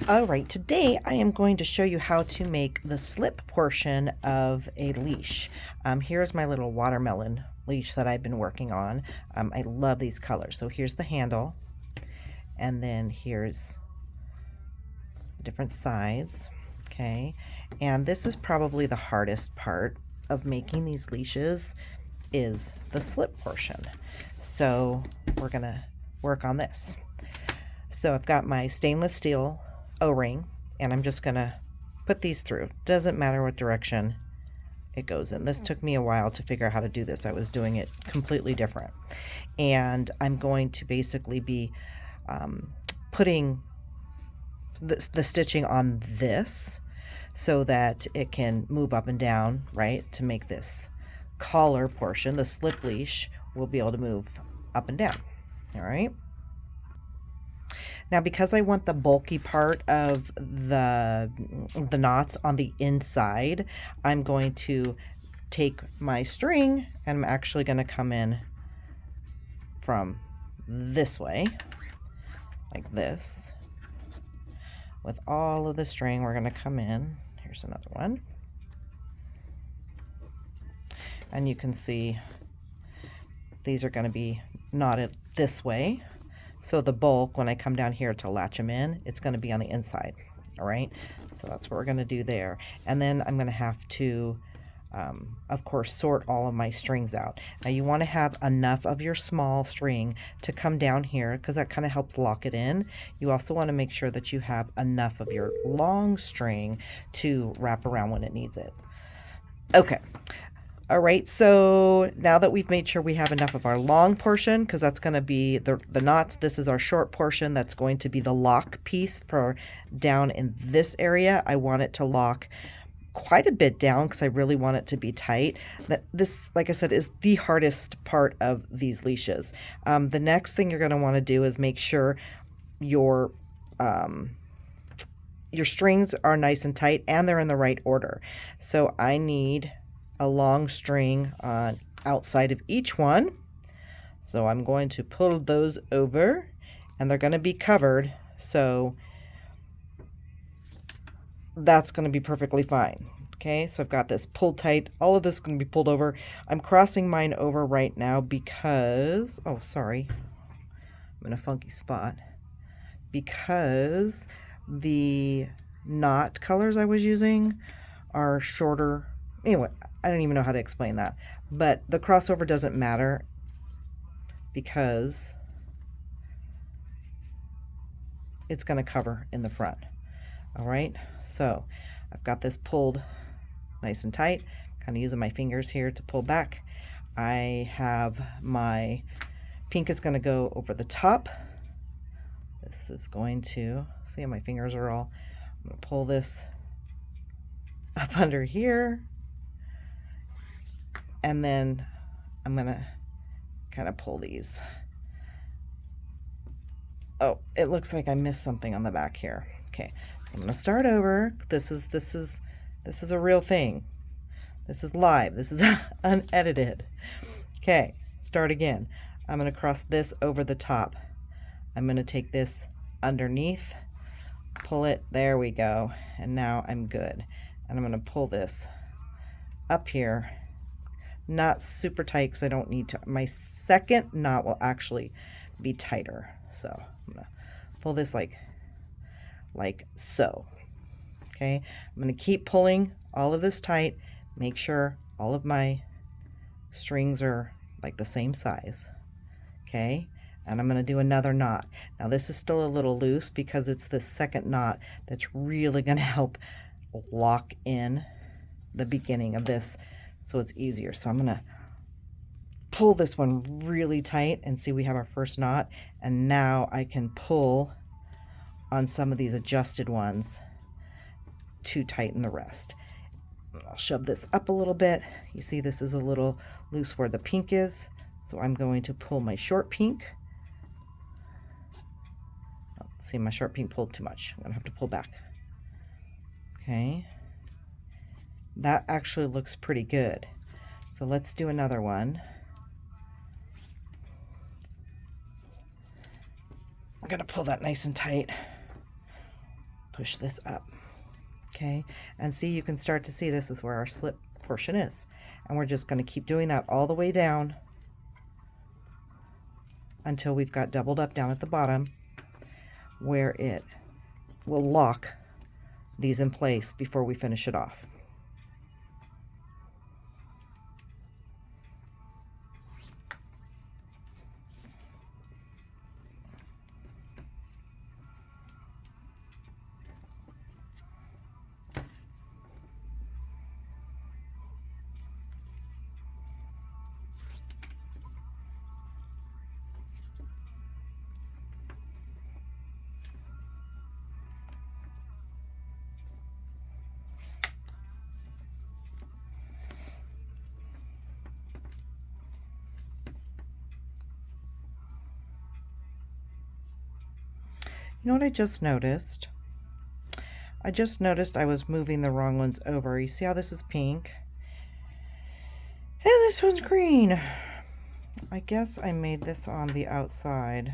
All right, today I am going to show you how to make the slip portion of a leash. Here's my little watermelon leash that I've been working on. I love these colors. So here's the handle, and then here's the different sides, okay? And this is probably the hardest part of making these leashes is the slip portion. So we're gonna work on this. So I've got my stainless steel O-ring, and I'm just gonna put these through. Doesn't matter what direction it goes in. This took me a while to figure out how to do this. I was doing it completely different. And I'm going to basically be putting the stitching on this so that it can move up and down, right? To make this collar portion, the slip leash, will be able to move up and down, all right? Now, because I want the bulky part of the knots on the inside, I'm going to take my string and I'm actually going to come in from this way, like this. With all of the string, we're going to come in. Here's another one. And you can see these are going to be knotted this way. So the bulk, when I come down here to latch them in, it's going to be on the inside. All right. So that's what we're going to do there. And then I'm going to have to, of course, sort all of my strings out. Now you want to have enough of your small string to come down here because that kind of helps lock it in. You also want to make sure that you have enough of your long string to wrap around when it needs it. Okay. All right, so now that we've made sure we have enough of our long portion, because that's going to be the knots, this is our short portion. That's going to be the lock piece for down in this area. I want it to lock quite a bit down because I really want it to be tight. This, like I said, is the hardest part of these leashes. The next thing you're going to want to do is make sure your strings are nice and tight and they're in the right order. So I need a long string on outside of each one. So I'm going to pull those over and they're going to be covered. So that's going to be perfectly fine. Okay, so I've got this pulled tight. All of this is going to be pulled over. I'm crossing mine over right now because, oh, sorry, I'm in a funky spot. Because the knot colors I was using are shorter. Anyway, I don't even know how to explain that. But the crossover doesn't matter because it's going to cover in the front. All right, so I've got this pulled nice and tight. Kind of using my fingers here to pull back. I have my pink is going to go over the top. This is going to, see how my fingers are all, I'm going to pull this up under here. And then I'm going to kind of pull these. Oh, it looks like I missed something on the back here. Okay, I'm going to start over. This is a real thing. This is live. This is unedited. Okay, start again. I'm going to cross this over the top. I'm going to take this underneath, pull it. There we go. And now I'm good. And I'm going to pull this up here. Not super tight because I don't need to. My second knot will actually be tighter. So I'm going to pull this like so. Okay, I'm going to keep pulling all of this tight. Make sure all of my strings are like the same size. Okay, and I'm going to do another knot. Now this is still a little loose because it's the second knot that's really going to help lock in the beginning of this so it's easier. So I'm going to pull this one really tight and see we have our first knot, and now I can pull on some of these adjusted ones to tighten the rest. I'll shove this up a little bit. You see this is a little loose where the pink is, so I'm going to pull my short pink. Oh, see, my short pink pulled too much. I'm going to have to pull back. Okay. That actually looks pretty good. So let's do another one. I'm going to pull that nice and tight. push this up. Okay, and see, you can start to see this is where our slip portion is. And we're just going to keep doing that all the way down until we've got doubled up down at the bottom where it will lock these in place before we finish it off. You know what I just noticed? I just noticed I was moving the wrong ones over. You see how this is pink? And this one's green. I guess I made this on the outside.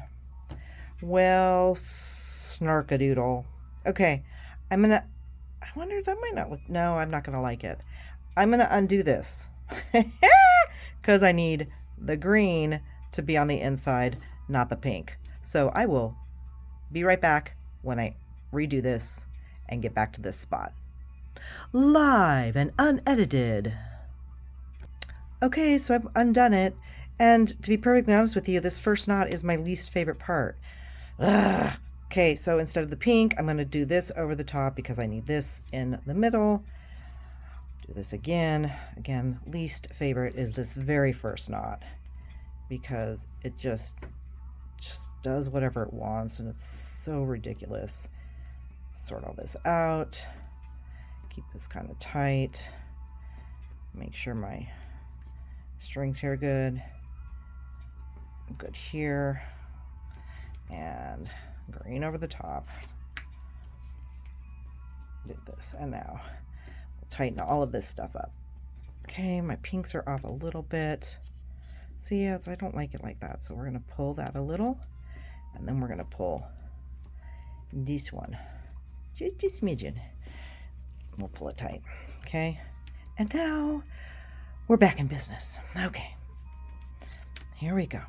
Well, snarkadoodle. Okay, I wonder, that might not look, no, I'm not gonna like it. I'm gonna undo this because I need the green to be on the inside, not the pink. So I will be right back when I redo this and get back to this spot. Live and unedited. Okay, so I've undone it, and to be perfectly honest with you, this first knot is my least favorite part. Ugh. Okay, so instead of the pink, I'm going to do this over the top because I need this in the middle. Do this again. Again, least favorite is this very first knot because it just does whatever it wants, and it's so ridiculous. Sort all this out. Keep this kind of tight. Make sure my strings here are good. Good here. And green over the top. Do this, and now we'll tighten all of this stuff up. Okay, my pinks are off a little bit. See, yes, I don't like it like that, so we're going to pull that a little, and then we're going to pull this one just a smidgen. We'll pull it tight. Okay, and now we're back in business. Okay, here we go.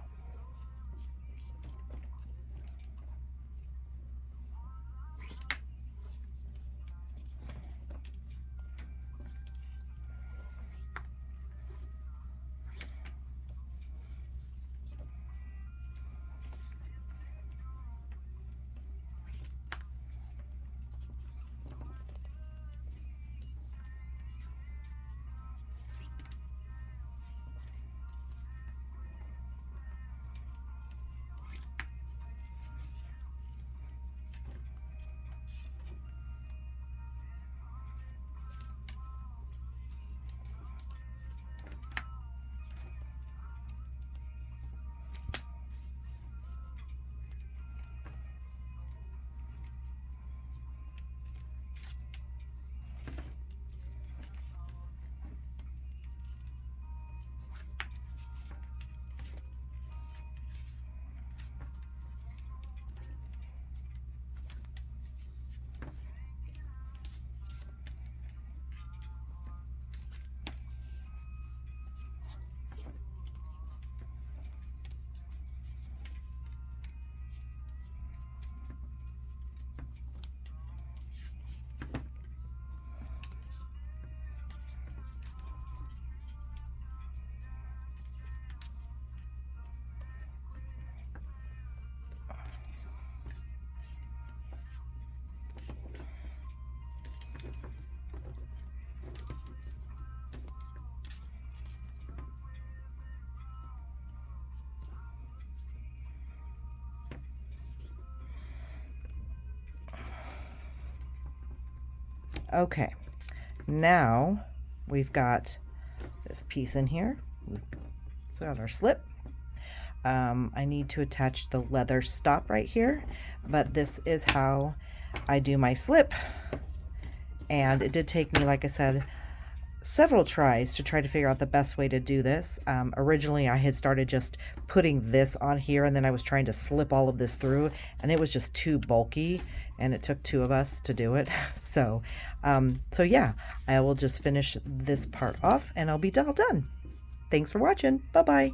Okay, now we've got this piece in here. We've got our slip. I need to attach the leather stop right here, but this is how I do my slip. And it did take me, like I said, several tries to try to figure out the best way to do this. Originally, I had started just putting this on here, and then I was trying to slip all of this through, and it was just too bulky, and it took two of us to do it. So yeah, I will just finish this part off, and I'll be all done. Thanks for watching. Bye-bye.